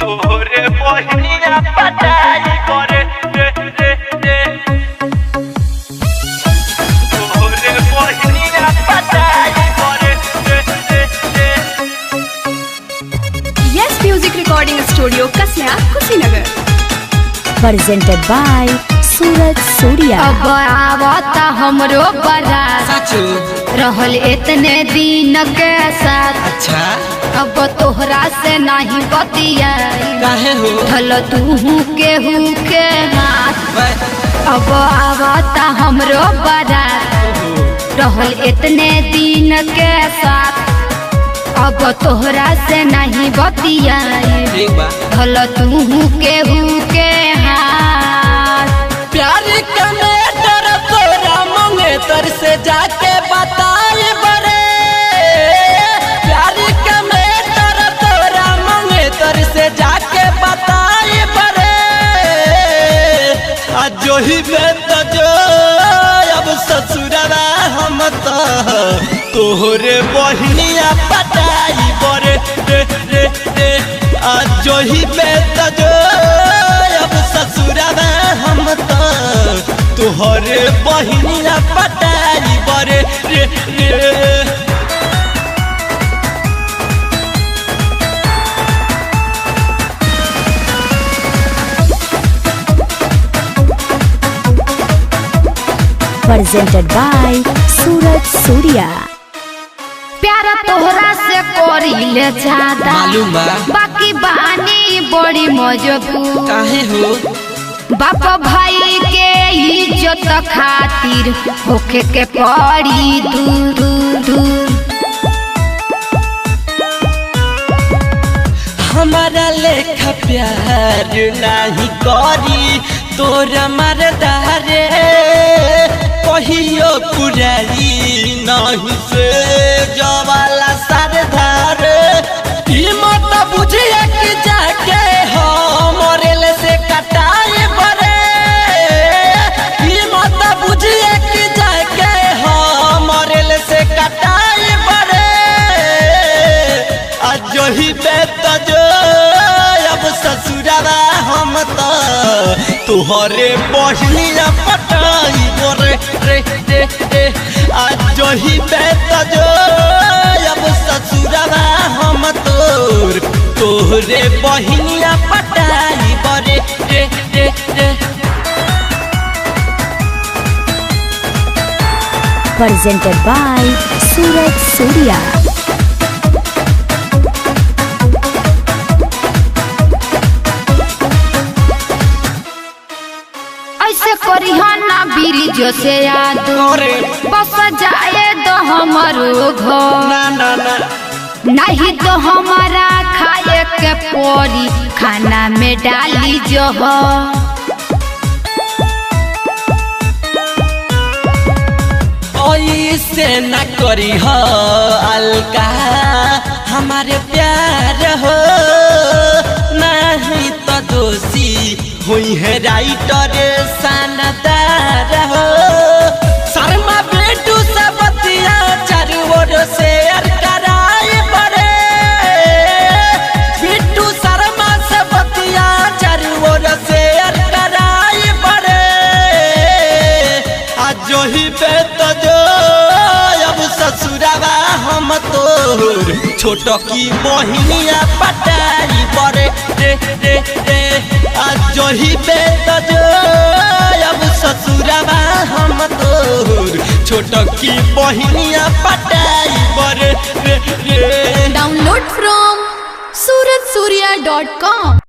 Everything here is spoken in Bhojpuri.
तोहरे बहिनिया पटाई करे रे रे रे तोहरे बहिनिया पटाई करे रे रे रे। Yes music recording studio Kasia Kushinagar. presented by Suraj Surya. अब आवता हमरो बारात रहल इतने दिन के साथ। अच्छा अब तोहरा से नहीं बतिया काहे हो धल तू केहू के हाथ। अब आवता हमरो बारात रहल इतने दिन के साथ। अब तोहरा से नहीं बतिया ठीक बा धल तू केहू के हाथ। प्यार के मेटर तोरा मंगेतर से जाके बताए बरे। प्यार के मेटर तोरा मंगेतर से जाके बताए बरे। आज जो ही बेत जो अब ससुरवा हम तो तोहरे बहिनिया पटाई बरे रे रे रे। आज जो ही बेत जो अब ससुरवा हम तो तोहरे बहिनिया पटाई बरे रे रे। presented by Suraj Surya. प्यारा तोहरा से करिले ज्यादा मालूम बा बाकी बहानी बड़ी मजबूर। काहे हो बाप भाई के इज्जत खातिर होके के पड़ी दूर दूर दूर। हमारा लेखा प्यार नहीं करी तोरा मरदारे। कहियो पुरारी नहीं से जवाला सरदार। मत बुझिए कि जाके हमरे से कटाए बरे। मत बुझिए कि जाके हमरे से कटाए बरे। आज जो ही बेत जो अब ससुरवा हम तो तोहरे बहिनिया पटाई बरे रे रे रे। आज जो ही बेत जो अब ससुरवा हम तोहरे बहिनिया पटाई बरे रे रे रे। presented by Suraj Surya. ऐसे करी ना ब्रिज से याद बस जाए तो हमारो घर। ना ना ना नहीं तो हमारा खाए के पड़ी खाना में डाली जो हो। ऐसे न करी हो अलका हमारे प्यार हो। नहीं तो दोषी हुई है राइटर शानदार हो। शर्मा बेटू से बतिया चारू ओर से कराए बड़े। बिट्टू शर्मा से बतिया चारू ओर से कराए बड़े। आज जो ही बेत जो अब ससुरवा हम तोर छोट की बहिनिया पटाई बरे रे रे रे। आज जो ही बेत जो अब ससुरवा हम तोर छोट की बहिनिया पटाई बरे रे रे। Download from surajsurya.com।